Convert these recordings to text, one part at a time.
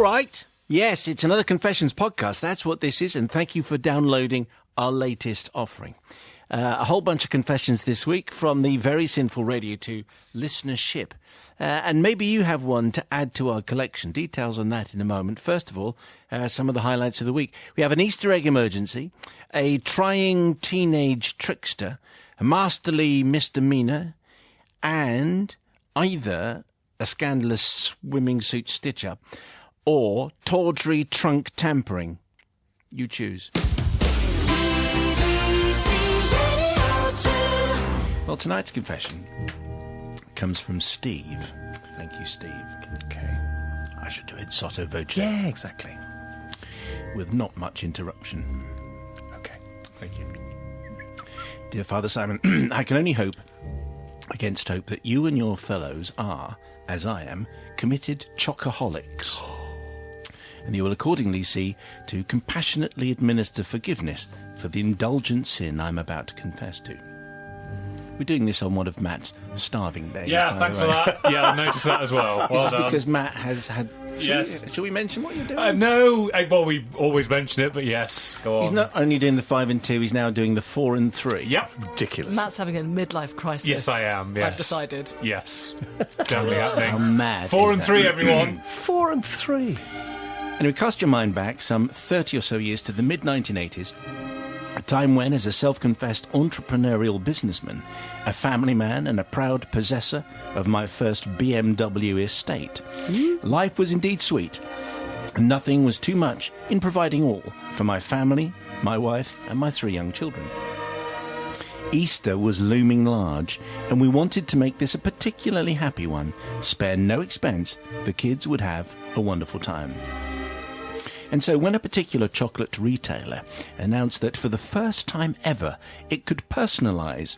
right. Yes, it's another Confessions podcast. That's what this is, and thank you for downloading our latest offering. A whole bunch of confessions this week, from the very sinful radio to listenership. And maybe you have one to add to our collection. Details on that in a moment. First of all, some of the highlights of the week. We have an Easter egg emergency, a trying teenage trickster, a masterly misdemeanour, and either a scandalous swimming suit stitch-up or tawdry trunk tampering. You choose. Well, tonight's confession comes from Steve. Thank you, Steve. Okay. I should do it sotto voce. Yeah, exactly. With not much interruption. Okay, thank you. Dear Father Simon, I can only hope against hope that you and your fellows are, as I am, committed chocoholics. And you will accordingly see to compassionately administer forgiveness for the indulgent sin I'm about to confess to. We're doing this on one of Matt's starving days. Yeah, thanks for that. Yeah, I noticed that as well. Well done. Because Matt has had... Yes. Shall we mention what you're doing? No, well, we always mention it, but yes, go on. He's not only doing the 5 and 2, he's now doing the 4 and 3. Yep. Ridiculous. Matt's having a midlife crisis. Yes, I am, yes. I've decided. Yes. Definitely happening. How mad 4 is and that? 3, everyone. 4 and 3. Anyway, cast your mind back some 30 or so years to the mid-1980s, a time when, as a self-confessed entrepreneurial businessman, a family man and a proud possessor of my first BMW estate, life was indeed sweet, and nothing was too much in providing all for my family, my wife, and my 3 young children. Easter was looming large, and we wanted to make this a particularly happy one. Spare no expense, the kids would have a wonderful time. And so when a particular chocolate retailer announced that for the first time ever it could personalise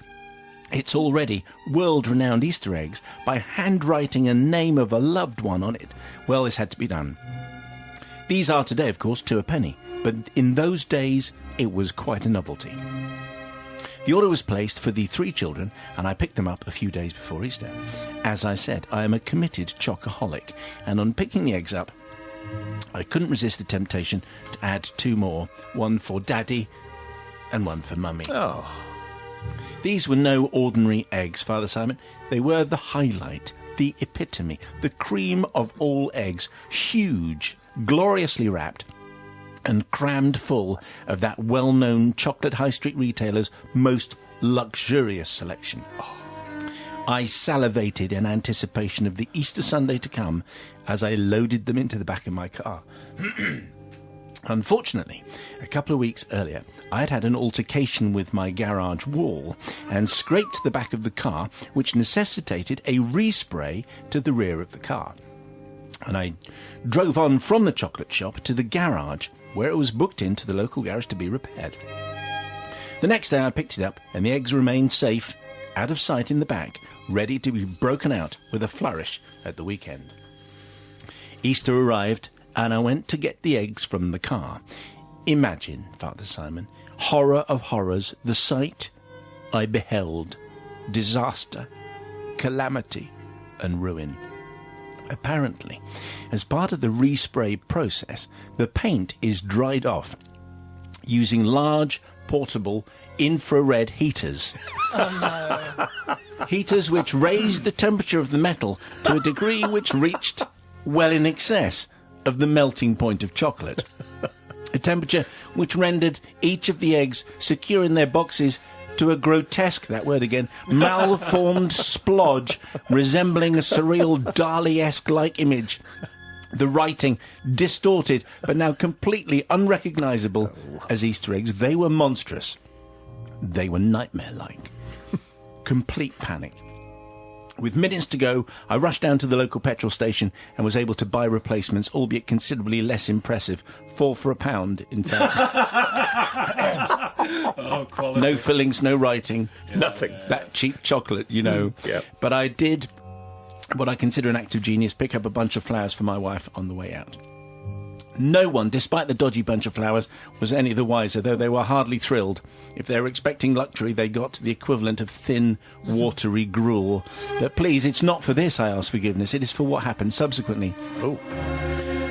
its already world-renowned Easter eggs by handwriting a name of a loved one on it, well, this had to be done. These are today, of course, 2 a penny, but in those days it was quite a novelty. The order was placed for the 3 children, and I picked them up a few days before Easter. As I said, I am a committed chocoholic, and on picking the eggs up, I couldn't resist the temptation to add 2 more, one for Daddy and one for Mummy. Oh. These were no ordinary eggs, Father Simon. They were the highlight, the epitome, the cream of all eggs, huge, gloriously wrapped, and crammed full of that well-known chocolate high street retailer's most luxurious selection. I salivated in anticipation of the Easter Sunday to come as I loaded them into the back of my car. Unfortunately, a couple of weeks earlier, I had had an altercation with my garage wall and scraped the back of the car, which necessitated a respray to the rear of the car. And I drove on from the chocolate shop to the garage, where it was booked into the local garage to be repaired. The next day I picked it up, and the eggs remained safe, out of sight in the back, ready to be broken out with a flourish at the weekend. Easter arrived, and I went to get the eggs from the car. Imagine, Father Simon, horror of horrors, the sight I beheld: disaster, calamity, and ruin. Apparently, as part of the respray process, the paint is dried off using large, portable, infrared heaters. Oh, no. Heaters which raised the temperature of the metal to a degree which reached well in excess of the melting point of chocolate. A temperature which rendered each of the eggs secure in their boxes to a grotesque, that word again, malformed splodge resembling a surreal Dali-esque-like image. The writing distorted, but now completely unrecognisable as Easter eggs. They were monstrous. They were nightmare-like. Complete panic. With minutes to go, I rushed down to the local petrol station and was able to buy replacements, albeit considerably less impressive. 4 for £1, in fact. Oh, quality. No fillings, no writing. Nothing. That cheap chocolate, you know. Yeah. But I did what I consider an act of genius, pick up a bunch of flowers for my wife on the way out. No one, despite the dodgy bunch of flowers, was any the wiser, though they were hardly thrilled. If they were expecting luxury, they got the equivalent of thin, watery gruel. But please, it's not for this I ask forgiveness. It is for what happened subsequently. Oh.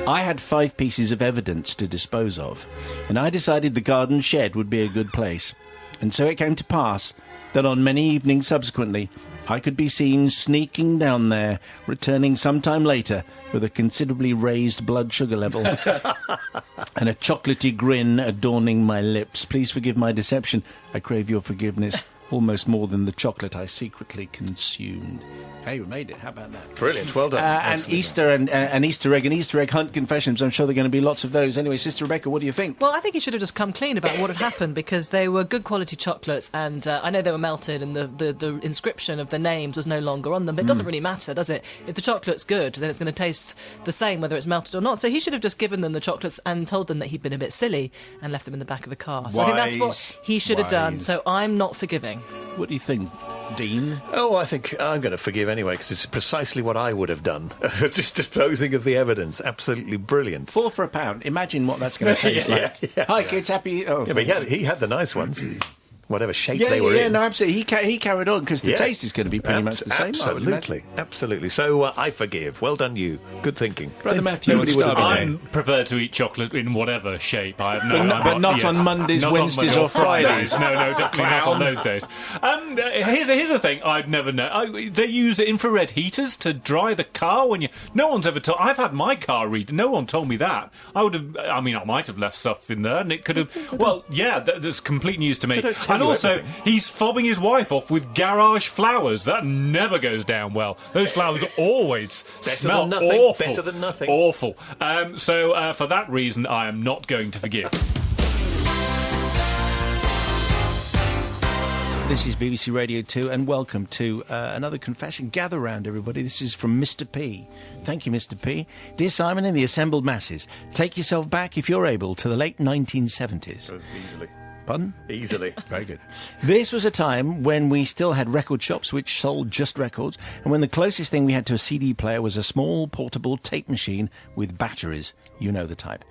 I had 5 pieces of evidence to dispose of, and I decided the garden shed would be a good place. And so it came to pass that on many evenings subsequently, I could be seen sneaking down there, returning sometime later with a considerably raised blood sugar level and a chocolatey grin adorning my lips. Please forgive my deception. I crave your forgiveness almost more than the chocolate I secretly consumed. Hey, we made it. How about that? Brilliant. Well done. And Easter and Easter egg hunt confessions. I'm sure there are going to be lots of those. Anyway, Sister Rebecca, what do you think? Well, I think he should have just come clean about what had happened, because they were good quality chocolates, and I know they were melted, and the inscription of the names was no longer on them. But it doesn't really matter, does it? If the chocolate's good, then it's going to taste the same whether it's melted or not. So he should have just given them the chocolates and told them that he'd been a bit silly and left them in the back of the car. So I think that's what he should have done. So I'm not forgiving. What do you think, Dean? Oh, I think I'm going to forgive anyway, because it's precisely what I would have done. Just disposing of the evidence. Absolutely brilliant. 4 for £1. Imagine what that's going to taste like. Hi, kids. Happy... Oh, Yeah, but he had the nice ones. Whatever shape yeah, they were in. No, absolutely. He carried on, because the taste is going to be pretty much the same. Absolutely. So I forgive. Well done, you. Good thinking. Brother Matthew, Nobody would have been I'm prepared to eat chocolate in whatever shape. I have no... But not on Mondays, Not Wednesdays or Fridays. No, definitely not on those days. Here's the thing I'd never know. They use infrared heaters to dry the car when you... No one's ever told... I've had my car read. No one told me that. I would have... I mean, I might have left stuff in there, and it could have... Well, yeah, that's complete news to me. And also, he's fobbing his wife off with garage flowers. That never goes down well. Those flowers always smell awful. Better than nothing. Awful. So for that reason, I am not going to forgive. This is BBC Radio 2, and welcome to another confession. Gather round, everybody. This is from Mr. P. Thank you, Mr. P. Dear Simon and the assembled masses, take yourself back, if you're able, to the late 1970s. Easily. Pardon? Easily. Very good. This was a time when we still had record shops which sold just records, and when the closest thing we had to a CD player was a small portable tape machine with batteries. You know the type.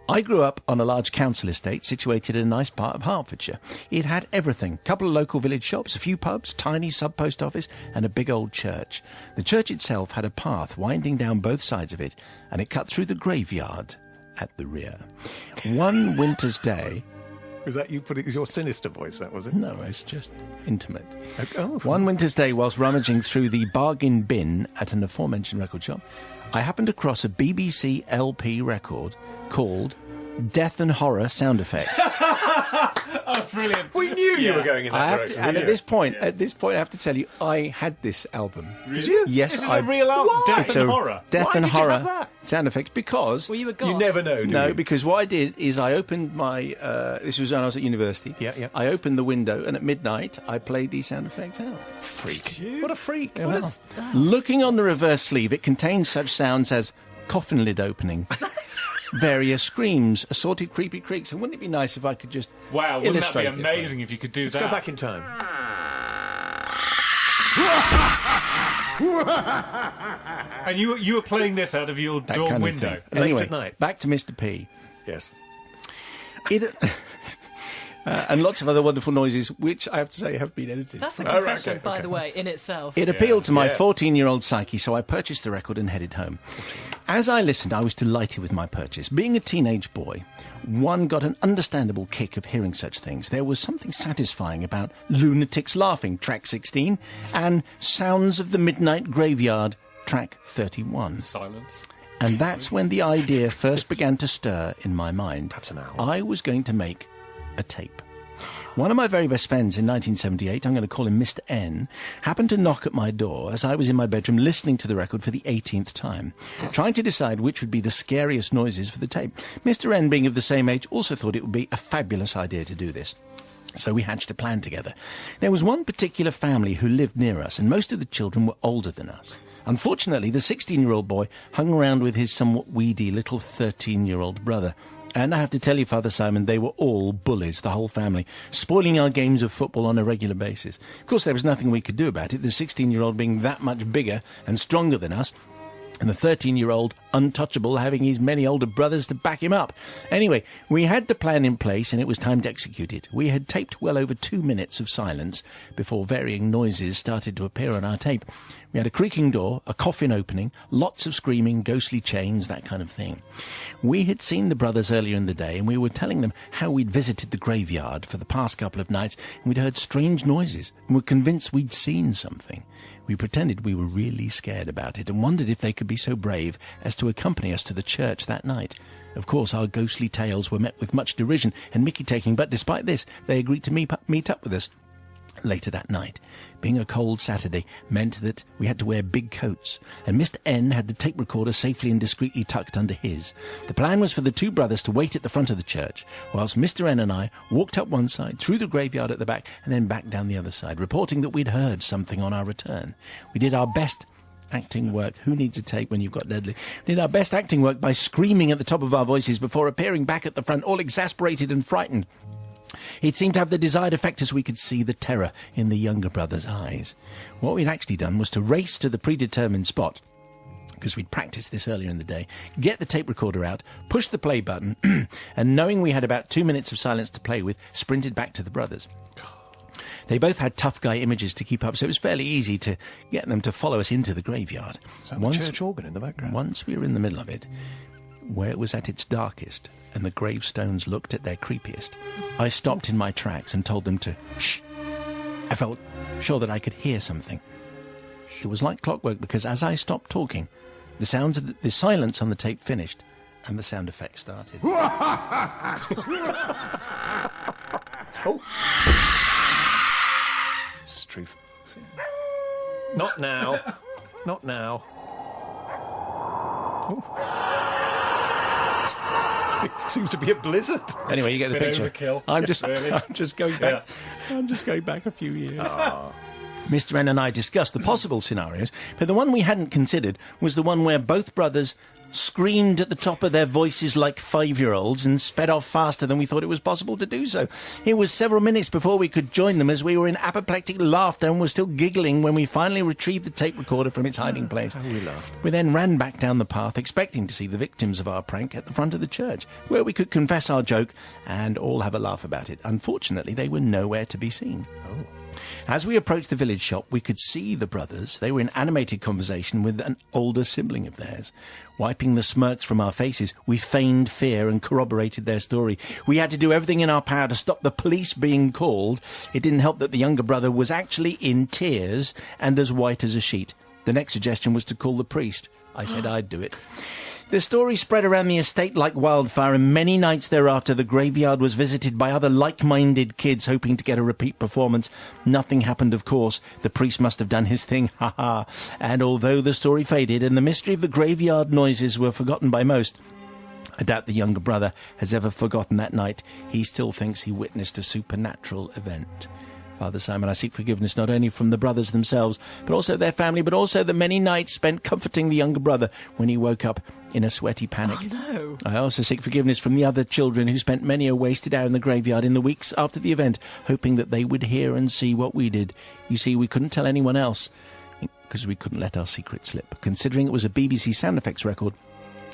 I grew up on a large council estate situated in a nice part of Hertfordshire. It had everything. A couple of local village shops, a few pubs, tiny sub-post office, and a big old church. The church itself had a path winding down both sides of it, and it cut through the graveyard at the rear. One winter's day... Was that you putting your sinister voice, that was it? No, it's just intimate. Okay. Oh. One winter's day, whilst rummaging through the bargain bin at an aforementioned record shop, I happened across a BBC LP record called Death and Horror Sound Effects. Oh, brilliant. We knew you were going in that direction. And at this point, I have to tell you, I had this album. Did you? Yes, This is a real album. Death and Horror. Death Why and did you Horror have that? Sound Effects, because... Were you a goth? You never know, do No, you? because what I did is I opened my... this was when I was at university. Yeah. I opened the window, and at midnight, I played these sound effects out. Freak. What a freak. Yeah, well. Looking on the reverse sleeve, it contains such sounds as coffin lid opening, various screams, assorted creepy creaks. And wouldn't it be nice if I could just Wow, wouldn't that illustrate be it for you? amazing if you could do that? Go back in time. And you were playing this out of your That dorm kind of window. thing. Late Anyway, at night. back to Mr. P. Yes. It, and lots of other wonderful noises, which I have to say have been edited. That's a Oh, right, confession, okay, by okay. the way, in itself. It appealed to my Yeah. 14-year-old psyche, so I purchased the record and headed home. As I listened, I was delighted with my purchase. Being a teenage boy, one got an understandable kick of hearing such things. There was something satisfying about Lunatics Laughing, track 16, and Sounds of the Midnight Graveyard, track 31. Silence. And that's when the idea first began to stir in my mind. Perhaps an hour. I was going to make a tape. One of my very best friends in 1978, I'm going to call him Mr. N, happened to knock at my door as I was in my bedroom listening to the record for the 18th time, trying to decide which would be the scariest noises for the tape. Mr. N, being of the same age, also thought it would be a fabulous idea to do this. So we hatched a plan together. There was one particular family who lived near us, and most of the children were older than us. Unfortunately, the 16-year-old boy hung around with his somewhat weedy little 13-year-old brother. And I have to tell you, Father Simon, they were all bullies, the whole family, spoiling our games of football on a regular basis. Of course, there was nothing we could do about it, the 16-year-old being that much bigger and stronger than us, and the 13-year-old untouchable having his many older brothers to back him up. Anyway, we had the plan in place and it was time to execute it. We had taped well over 2 minutes of silence before varying noises started to appear on our tape. We had a creaking door, a coffin opening, lots of screaming, ghostly chains, that kind of thing. We had seen the brothers earlier in the day, and we were telling them how we'd visited the graveyard for the past couple of nights, and we'd heard strange noises, and were convinced we'd seen something. We pretended we were really scared about it, and wondered if they could be so brave as to accompany us to the church that night. Of course, our ghostly tales were met with much derision and mickey-taking, but despite this, they agreed to meet up with us later that night. Being a cold Saturday meant that we had to wear big coats, and Mr. N had the tape recorder safely and discreetly tucked under his. The plan was for the two brothers to wait at the front of the church, whilst Mr. N and I walked up one side, through the graveyard at the back, and then back down the other side, reporting that we'd heard something on our return. We did our best acting work. Who needs a tape when you've got Deadly? We did our best acting work by screaming at the top of our voices before appearing back at the front, all exasperated and frightened. It seemed to have the desired effect, as we could see the terror in the younger brother's eyes. What we'd actually done was to race to the predetermined spot, because we'd practiced this earlier in the day, get the tape recorder out, push the play button, and knowing we had about 2 minutes of silence to play with, sprinted back to the brothers. They both had tough guy images to keep up, so it was fairly easy to get them to follow us into the graveyard. The church organ in the background. Once we were in the middle of it, where it was at its darkest and the gravestones looked at their creepiest, I stopped in my tracks and told them to shh. I felt sure that I could hear something. It was like clockwork, because as I stopped talking, the sounds of the silence on the tape finished and the sound effect started. Oh. It's truth. Not now. Not now. Seems to be a blizzard. Anyway, you get the picture. Overkill. I'm just going back. Yeah. I'm just going back a few years. Mr. N and I discussed the possible scenarios, but the one we hadn't considered was the one where both brothers screamed at the top of their voices like 5-year-olds and sped off faster than we thought it was possible to do so. It was several minutes before we could join them, as we were in apoplectic laughter and were still giggling when we finally retrieved the tape recorder from its hiding place. How we laughed. We then ran back down the path, expecting to see the victims of our prank at the front of the church, where we could confess our joke and all have a laugh about it. Unfortunately, they were nowhere to be seen. Oh. As we approached the village shop, we could see the brothers. They were in animated conversation with an older sibling of theirs. Wiping the smirks from our faces, we feigned fear and corroborated their story. We had to do everything in our power to stop the police being called. It didn't help that the younger brother was actually in tears and as white as a sheet. The next suggestion was to call the priest. I said I'd do it. The story spread around the estate like wildfire, and many nights thereafter the graveyard was visited by other like-minded kids hoping to get a repeat performance. Nothing happened, of course. The priest must have done his thing, ha-ha. And although the story faded and the mystery of the graveyard noises were forgotten by most, I doubt the younger brother has ever forgotten that night. He still thinks he witnessed a supernatural event. Father Simon, I seek forgiveness not only from the brothers themselves, but also their family, but also the many nights spent comforting the younger brother when he woke up in a sweaty panic. Oh, no. I also seek forgiveness from the other children who spent many a wasted hour in the graveyard in the weeks after the event, hoping that they would hear and see what we did. You see, we couldn't tell anyone else, because we couldn't let our secret slip. Considering it was a BBC sound effects record,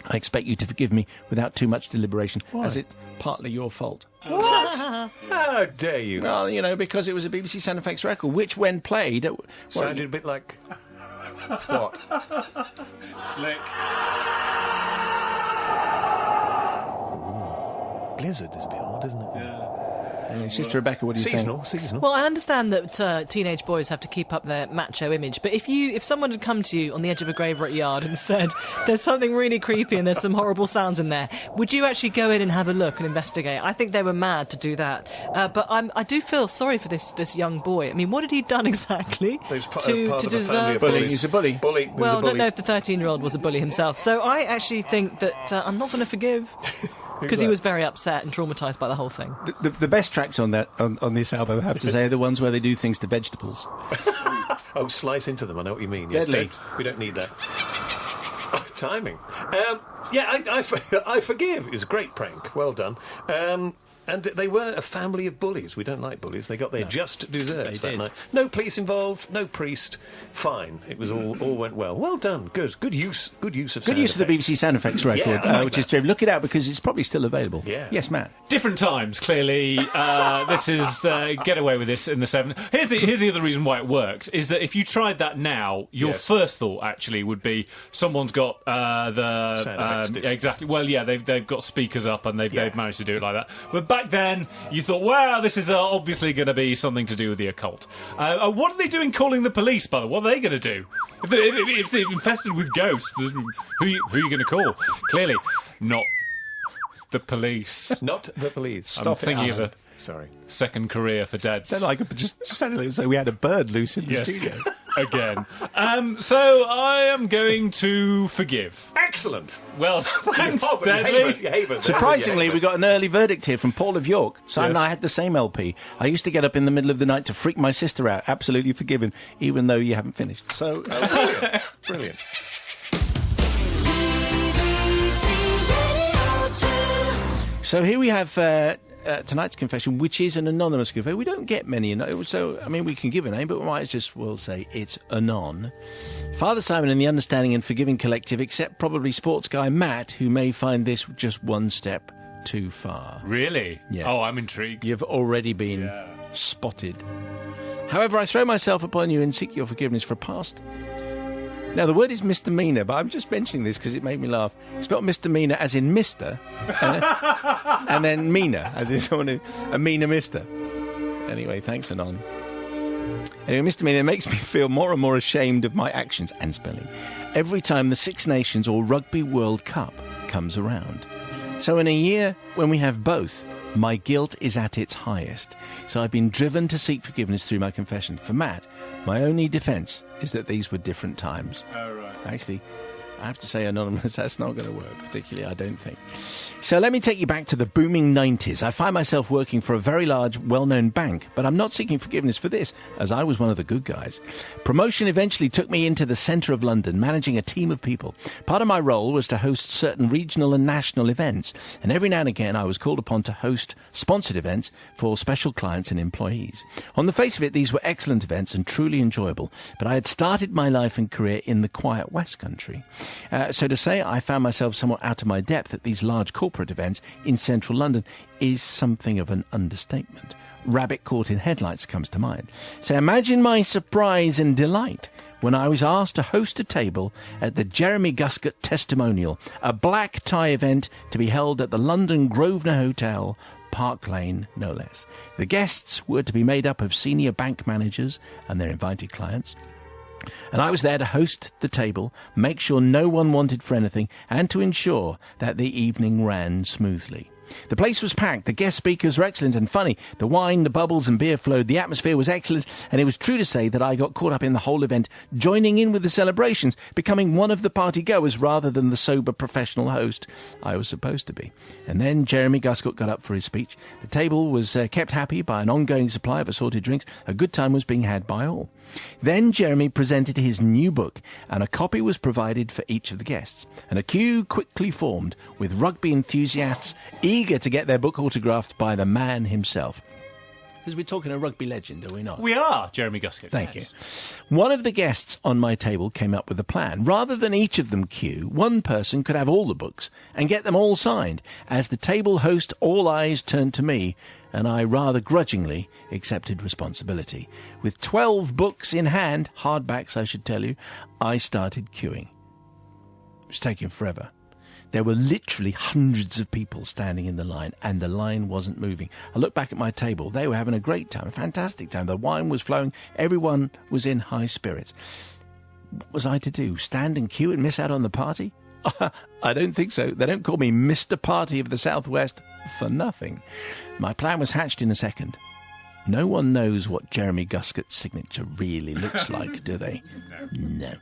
I expect you to forgive me without too much deliberation, as it's partly your fault. What? How dare you? Well, you know, because it was a BBC sound effects record, which when played... Sounded a bit like... What? Slick. Blizzard is a bit odd, isn't it? Yeah. Anyway, Sister Rebecca, what do you think? Seasonal. Well, I understand that teenage boys have to keep up their macho image, but if someone had come to you on the edge of a graveyard and said, there's something really creepy and there's some horrible sounds in there, would you actually go in and have a look and investigate? I think they were mad to do that. But I do feel sorry for this young boy. I mean, what had he done exactly to deserve this? He's a bully. Well, I don't know if the 13-year-old was a bully himself. So I actually think that I'm not going to forgive. Because he was very upset and traumatised by the whole thing. The best tracks on this album, I have to say, are the ones where they do things to vegetables. Oh, slice into them, I know what you mean. Deadly. Yes, we don't need that. Oh, timing. Yeah, I forgive. It was a great prank. Well done. And they were a family of bullies. We don't like bullies. They got their just desserts that did. night. No police involved, no priest. Fine. It was all went well. Well done. Good use of Good sound use of the effects. BBC sound effects record, Yeah, I like which is that. true. Look it out because it's probably still available. Yeah. Yes, Matt. Different times, clearly. This is get away with this in the 70s. Here's the other reason why it works is that if you tried that now, your Yes. first thought actually would be someone's got the Sound effects disc. exactly. Well, yeah, they've got speakers up and they've managed to do it like that. But back then, you thought, wow, this is obviously going to be something to do with the occult. What are they doing calling the police? By the way, what are they going to do if they're infested with ghosts? Who are you going to call? Clearly, not the police. Not the police. I'm thinking of a Sorry. second career for dads. Sounded like just sounded like as though we had a bird loose in the Yes. studio. Again. So I am going to forgive. Excellent. Well, thanks, Oh, but Deadly. Haven. Surprisingly, we got an early verdict here from Paul of York. Simon and Yes. I had the same LP. I used to get up in the middle of the night to freak my sister out. Absolutely forgiven, even though you haven't finished. So, Brilliant. so here we have tonight's confession, which is an anonymous confession. We don't get many, so I mean we can give a name, but we might just we'll say it's anon. Father Simon and the Understanding and Forgiving Collective, except probably sports guy Matt, who may find this just one step too far. Really? Yes. Oh, I'm intrigued. You've already been spotted. However, I throw myself upon you and seek your forgiveness for past. Now, the word is misdemeanour, but I'm just mentioning this because it made me laugh. It's spelled misdemeanour as in Mr. and then meaner as in someone who... a meaner mister. Anyway, thanks, Anon. Anyway, misdemeanour makes me feel more and more ashamed of my actions and spelling every time the Six Nations or Rugby World Cup comes around. So in a year when we have both, my guilt is at its highest. So I've been driven to seek forgiveness through my confession. For Matt, my only defence is that these were different times. Oh, right. Actually, I have to say, Anonymous, that's not going to work, particularly, I don't think. So let me take you back to the booming 90s. I find myself working for a very large, well-known bank, but I'm not seeking forgiveness for this, as I was one of the good guys. Promotion eventually took me into the centre of London, managing a team of people. Part of my role was to host certain regional and national events, and every now and again I was called upon to host sponsored events for special clients and employees. On the face of it, these were excellent events and truly enjoyable, but I had started my life and career in the quiet West Country. So to say I found myself somewhat out of my depth at these large corporate events in central London is something of an understatement. Rabbit caught in headlights comes to mind. So imagine my surprise and delight when I was asked to host a table at the Jeremy Guscott Testimonial, a black tie event to be held at the London Grosvenor Hotel, Park Lane, no less. The guests were to be made up of senior bank managers and their invited clients. And I was there to host the table, make sure no one wanted for anything, and to ensure that the evening ran smoothly. The place was packed, the guest speakers were excellent and funny, the wine, the bubbles and beer flowed, the atmosphere was excellent, and it was true to say that I got caught up in the whole event, joining in with the celebrations, becoming one of the party-goers rather than the sober professional host I was supposed to be. And then Jeremy Guscott got up for his speech. The table was kept happy by an ongoing supply of assorted drinks. A good time was being had by all. Then Jeremy presented his new book, and a copy was provided for each of the guests. And a queue quickly formed, with rugby enthusiasts eager to get their book autographed by the man himself. Because we're talking a rugby legend, are we not? We are, Jeremy Guscott. Thank yes. you. One of the guests on my table came up with a plan. Rather than each of them queue, one person could have all the books and get them all signed. As the table host, all eyes turned to me, and I rather grudgingly accepted responsibility. With 12 books in hand, hardbacks I should tell you, I started queuing. It was taking forever. There were literally hundreds of people standing in the line, and the line wasn't moving. I looked back at my table. They were having a great time, a fantastic time. The wine was flowing. Everyone was in high spirits. What was I to do? Stand and queue and miss out on the party? I don't think so. They don't call me Mr. Party of the Southwest for nothing. My plan was hatched in a second. No one knows what Jeremy Guscott's signature really looks like, do they? No.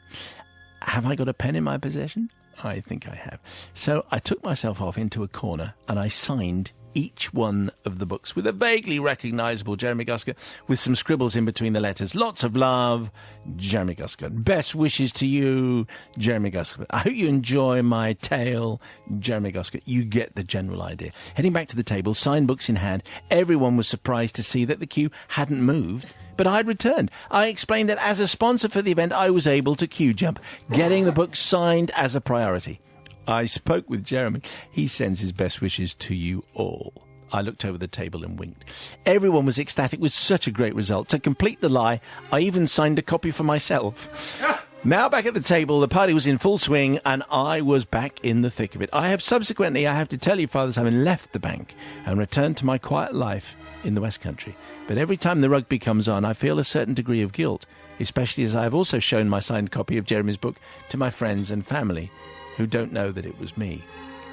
Have I got a pen in my possession? I think I have. So I took myself off into a corner and I signed each one of the books with a vaguely recognisable Jeremy Guscott with some scribbles in between the letters. Lots of love, Jeremy Guscott. Best wishes to you, Jeremy Guscott. I hope you enjoy my tale, Jeremy Guscott. You get the general idea. Heading back to the table, signed books in hand, everyone was surprised to see that the queue hadn't moved, but I'd returned. I explained that as a sponsor for the event, I was able to queue jump, getting the book signed as a priority. I spoke with Jeremy. He sends his best wishes to you all. I looked over the table and winked. Everyone was ecstatic with such a great result. To complete the lie, I even signed a copy for myself. Now back at the table, the party was in full swing and I was back in the thick of it. I have to tell you, Father Simon, left the bank and returned to my quiet life in the West Country. But every time the rugby comes on, I feel a certain degree of guilt, especially as I have also shown my signed copy of Jeremy's book to my friends and family who don't know that it was me.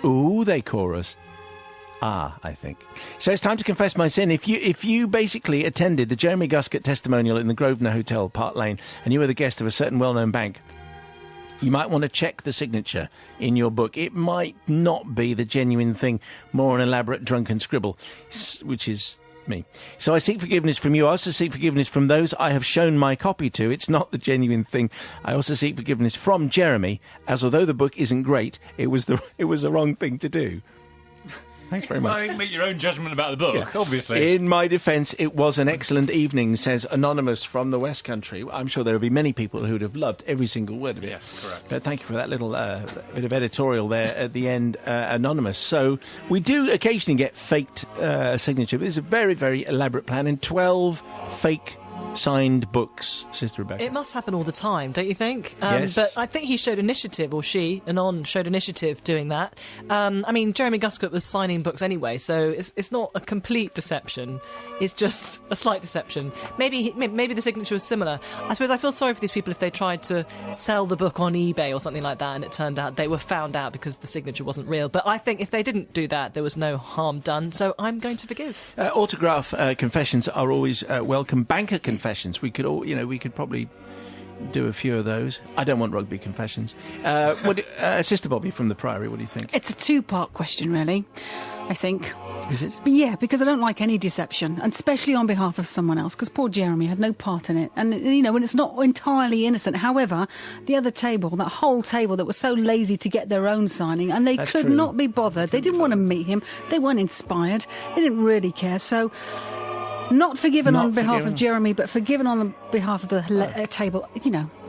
Ooh, they chorus. Ah, I think. So it's time to confess my sin. If you basically attended the Jeremy Guscott testimonial in the Grosvenor Hotel, Park Lane, and you were the guest of a certain well-known bank, you might want to check the signature in your book. It might not be the genuine thing, more an elaborate drunken scribble, which is me. So I seek forgiveness from you. I also seek forgiveness from those I have shown my copy to. It's not the genuine thing. I also seek forgiveness from Jeremy, as although the book isn't great, it was the wrong thing to do. Thanks very much. Well, you can make your own judgment about the book, obviously. In my defence, it was an excellent evening, says Anonymous from the West Country. I'm sure there will be many people who would have loved every single word of it. Yes, correct. But thank you for that little bit of editorial there at the end, Anonymous. So we do occasionally get faked signature, but it's a very, very elaborate plan in 12 fake signed books, Sister Rebecca. It must happen all the time, don't you think? Yes. But I think he showed initiative, or she, Anon, showed initiative doing that. I mean, Jeremy Guscott was signing books anyway, so it's not a complete deception. It's just a slight deception. Maybe the signature was similar. I suppose I feel sorry for these people if they tried to sell the book on eBay or something like that, and it turned out they were found out because the signature wasn't real. But I think if they didn't do that, there was no harm done. So I'm going to forgive. Autograph confessions are always welcome. Banker confessions. We could probably do a few of those. I don't want rugby confessions. Sister Bobby from the Priory, what do you think? It's a two-part question, really, I think. Is it? But yeah, because I don't like any deception, and especially on behalf of someone else, because poor Jeremy had no part in it. And, when it's not entirely innocent. However, the other table, that whole table that was so lazy to get their own signing, and they could not be bothered. They didn't want to meet him. They weren't inspired. They didn't really care. So not forgiven on behalf of Jeremy, but forgiven on behalf of the table.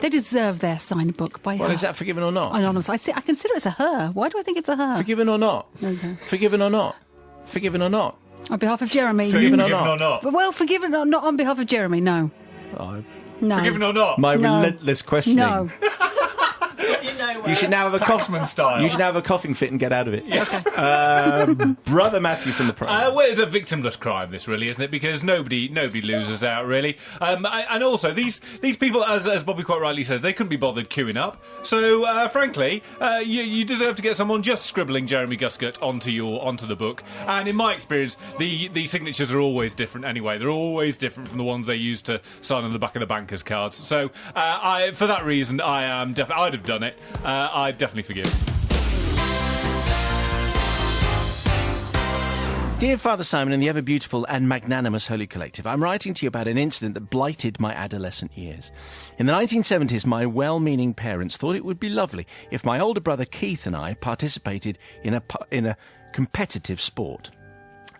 They deserve their signed book by her. Well, is that forgiven or not? Anonymous. I consider it's a her. Why do I think it's a her? Forgiven or not? Okay. Forgiven or not? Forgiven or not? On behalf of Jeremy. Forgiven or not? Well, forgiven or not on behalf of Jeremy, no. No. Forgiven or not? My relentless questioning. No. You should now have a style. You should now have a coughing fit and get out of it. Yes. Brother Matthew from the Priory. Well, it's a victimless crime, this really, isn't it? Because nobody loses out, really. And also, these people, as Bobby quite rightly says, they couldn't be bothered queuing up. So, frankly, you deserve to get someone just scribbling Jeremy Guscott onto the book. And in my experience, the signatures are always different anyway. They're always different from the ones they used to sign on the back of the bankers' cards. So, for that reason, I'd have done it. I'd definitely forgive. Dear Father Simon and the ever beautiful and magnanimous Holy Collective, I'm writing to you about an incident that blighted my adolescent years. In the 1970s, my well-meaning parents thought it would be lovely if my older brother Keith and I participated in a competitive sport.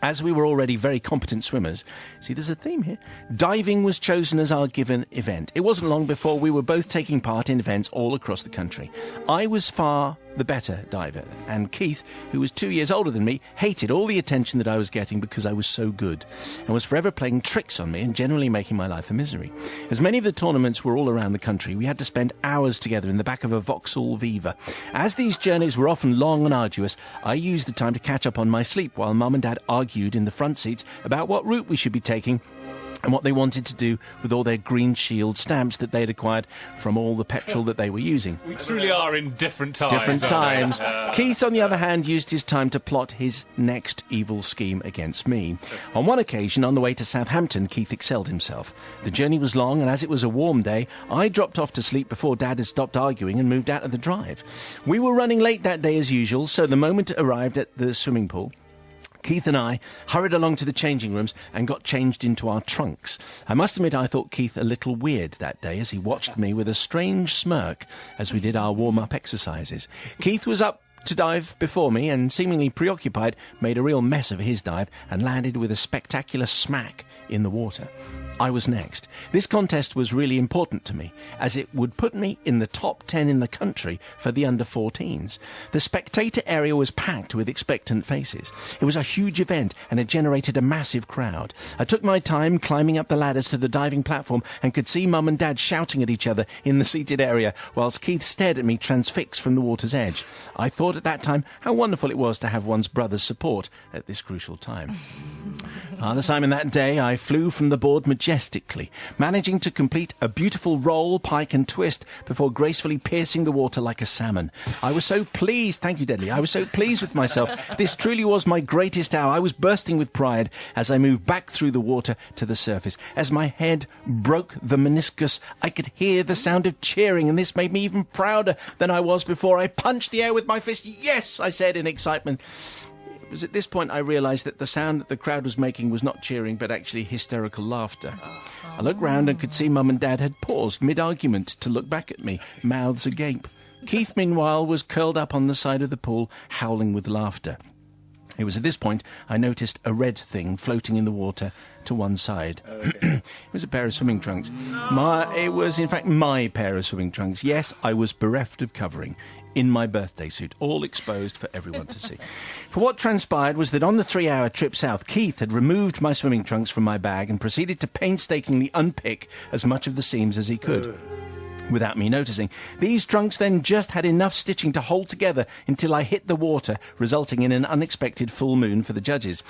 As we were already very competent swimmers, see, there's a theme here, diving was chosen as our given event. It wasn't long before we were both taking part in events all across the country. I was far the better diver, and Keith, who was 2 years older than me, hated all the attention that I was getting because I was so good, and was forever playing tricks on me and generally making my life a misery. As many of the tournaments were all around the country, we had to spend hours together in the back of a Vauxhall Viva. As these journeys were often long and arduous, I used the time to catch up on my sleep while Mum and Dad argued in the front seats about what route we should be taking and what they wanted to do with all their Green Shield stamps that they'd acquired from all the petrol that they were using. We truly are in different times. Different times. Keith, on the other hand, used his time to plot his next evil scheme against me. On one occasion, on the way to Southampton, Keith excelled himself. The journey was long, and as it was a warm day, I dropped off to sleep before Dad had stopped arguing and moved out of the drive. We were running late that day as usual, so the moment arrived at the swimming pool, Keith and I hurried along to the changing rooms and got changed into our trunks. I must admit I thought Keith a little weird that day as he watched me with a strange smirk as we did our warm-up exercises. Keith was up to dive before me and, seemingly preoccupied, made a real mess of his dive and landed with a spectacular smack in the water. I was next. This contest was really important to me, as it would put me in the top 10 in the country for the under-14s. The spectator area was packed with expectant faces. It was a huge event, and it generated a massive crowd. I took my time climbing up the ladders to the diving platform and could see Mum and Dad shouting at each other in the seated area, whilst Keith stared at me transfixed from the water's edge. I thought at that time how wonderful it was to have one's brother's support at this crucial time. Father Simon, that day I flew from the board majestically, managing to complete a beautiful roll, pike and twist before gracefully piercing the water like a salmon. I was so pleased, thank you Deadly, I was so pleased with myself. This truly was my greatest hour. I was bursting with pride as I moved back through the water to the surface. As my head broke the meniscus, I could hear the sound of cheering, and this made me even prouder than I was before. I punched the air with my fist. Yes, I said in excitement. It was at this point I realised that the sound that the crowd was making was not cheering, but actually hysterical laughter. I looked round and could see Mum and Dad had paused mid-argument to look back at me, mouths agape. Keith, meanwhile, was curled up on the side of the pool, howling with laughter. It was at this point I noticed a red thing floating in the water to one side. It was a pair of swimming trunks. It was, in fact, my pair of swimming trunks. Yes, I was bereft of covering in my birthday suit, all exposed for everyone to see. For what transpired was that on the 3-hour trip south, Keith had removed my swimming trunks from my bag and proceeded to painstakingly unpick as much of the seams as he could, without me noticing. These trunks then just had enough stitching to hold together until I hit the water, resulting in an unexpected full moon for the judges.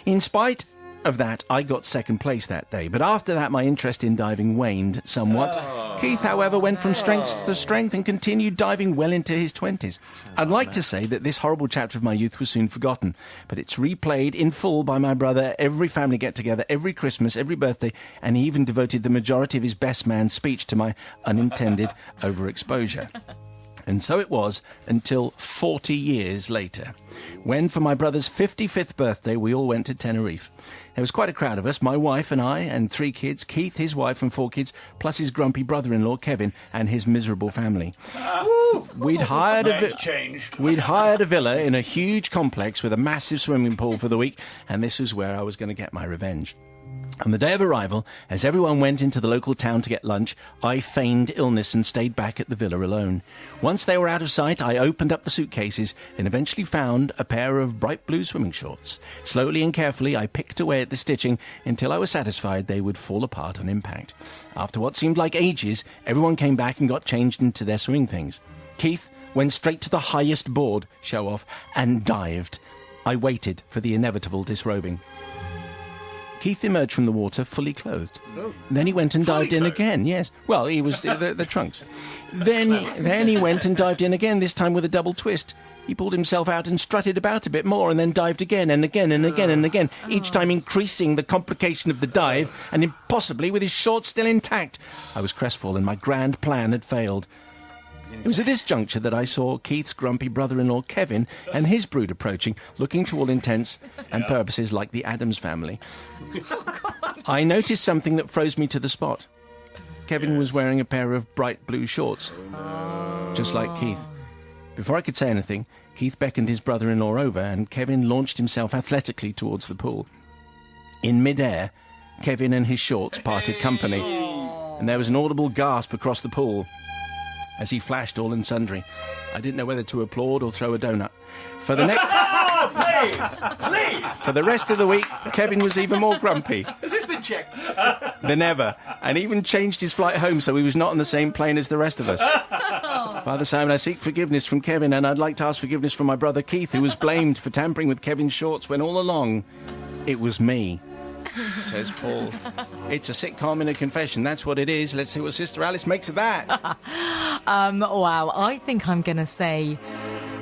In spite of that, I got second place that day, but after that my interest in diving waned somewhat. Keith, however, went from strength to strength and continued diving well into his 20s. I'd like to say that this horrible chapter of my youth was soon forgotten, but it's replayed in full by my brother every family get-together, every Christmas, every birthday, and he even devoted the majority of his best man speech to my unintended overexposure. And so it was until 40 years later, when for my brother's 55th birthday we all went to Tenerife. There was quite a crowd of us, my wife and I and 3 kids, Keith, his wife and 4 kids, plus his grumpy brother-in-law Kevin and his miserable family. We'd hired a villa in a huge complex with a massive swimming pool for the week, and this was where I was going to get my revenge. On the day of arrival, as everyone went into the local town to get lunch, I feigned illness and stayed back at the villa alone. Once they were out of sight, I opened up the suitcases and eventually found a pair of bright blue swimming shorts. Slowly and carefully, I picked away at the stitching until I was satisfied they would fall apart on impact. After what seemed like ages, everyone came back and got changed into their swimming things. Keith went straight to the highest board, show off, and dived. I waited for the inevitable disrobing. Keith emerged from the water fully clothed. Then he went and dived in again, yes. Well, he was the trunks. Then he went and dived in again, this time with a double twist. He pulled himself out and strutted about a bit more and then dived again and again and again and again, each time increasing the complication of the dive and impossibly with his shorts still intact. I was crestfallen. My grand plan had failed. It was at this juncture that I saw Keith's grumpy brother-in-law Kevin and his brood approaching, looking to all intents and purposes like the Addams family. I noticed something that froze me to the spot. Kevin was wearing a pair of bright blue shorts, just like Keith. Before I could say anything, Keith beckoned his brother-in-law over and Kevin launched himself athletically towards the pool. In mid-air, Kevin and his shorts parted company, and there was an audible gasp across the pool as he flashed all and sundry. I didn't know whether to applaud or throw a donut. For the next... Please! For the rest of the week, Kevin was even more grumpy Has this been checked? than ever, and even changed his flight home so he was not on the same plane as the rest of us. Father Simon, I seek forgiveness from Kevin, and I'd like to ask forgiveness from my brother Keith, who was blamed for tampering with Kevin's shorts when all along it was me. Says Paul. It's a sitcom in a confession. That's what it is. Let's see what Sister Alice makes of that. Wow. I think I'm going to say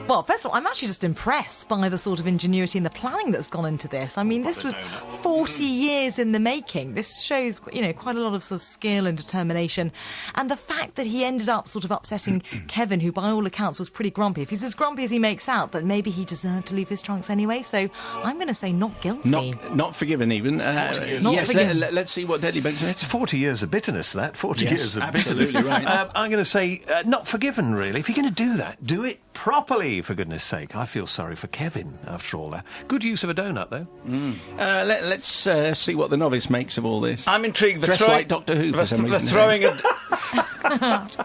Well, first of all, I'm actually just impressed by the sort of ingenuity and the planning that's gone into this. I mean, this was 40 years in the making. This shows, quite a lot of sort of skill and determination. And the fact that he ended up sort of upsetting Kevin, who by all accounts was pretty grumpy. If he's as grumpy as he makes out, that maybe he deserved to leave his trunks anyway. So I'm going to say not guilty. Not forgiven even. Not forgiven. Let's see what Deadly Beg says. It's 40 years of bitterness, that. 40 years of absolutely bitterness. right. I'm going to say not forgiven, really. If you're going to do that, do it properly, for goodness sake. I feel sorry for Kevin, after all that. Good use of a donut, though. Let's see what the novice makes of all this. I'm intrigued. Dressed like Doctor Who for some reason. Throwing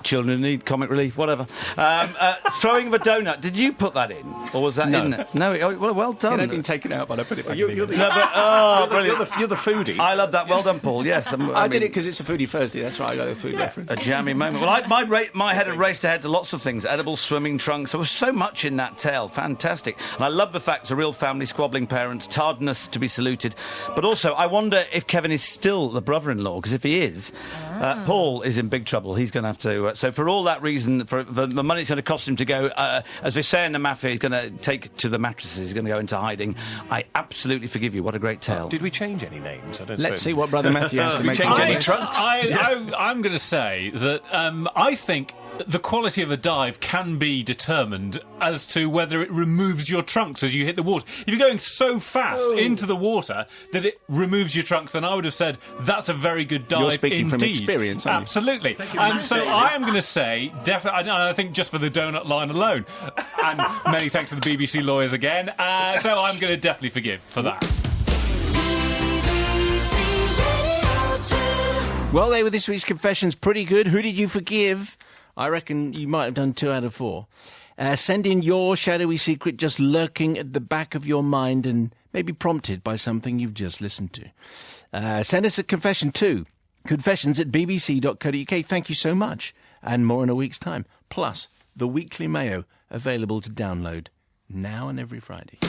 children need comic relief, whatever. Throwing of a donut. Did you put that in, or was that in there? No. Well done. It had been taken out, but I put it back in. You're again. the foodie. I love that. Well done, Paul. Yes, I did it because it's a Foodie Thursday. That's right. I got a food reference. A jammy moment. Well, my head had raced ahead to lots of things. Edibles, swimming trunks. There was so much in that tale. Fantastic. And I love the fact it's a real family, squabbling parents, tardiness to be saluted. But also, I wonder if Kevin is still the brother-in-law, because if he is, Paul is in big trouble. He's going to have to... so for all that reason, for the money it's going to cost him to go, as they say in the mafia, he's going to take to the mattresses. He's going to go into hiding. I absolutely forgive you. What a great tale. Did we change any names? Let's see what Brother Matthew has to make. Change any trunks? I'm going to say that I think the quality of a dive can be determined as to whether it removes your trunks as you hit the water. If you're going so fast into the water that it removes your trunks, then I would have said that's a very good dive. You're speaking indeed. from experience, aren't you? Absolutely. So I am going to say, definitely, I think just for the donut line alone, and many thanks to the BBC lawyers again, so I'm going to definitely forgive for that. Well, they were this week's confessions. Pretty good. Who did you forgive? I reckon you might have done 2 out of 4. Send in your shadowy secret just lurking at the back of your mind and maybe prompted by something you've just listened to. Send us a confession too. confessions@bbc.co.uk. Thank you so much. And more in a week's time. Plus, the Weekly Mayo, available to download now and every Friday.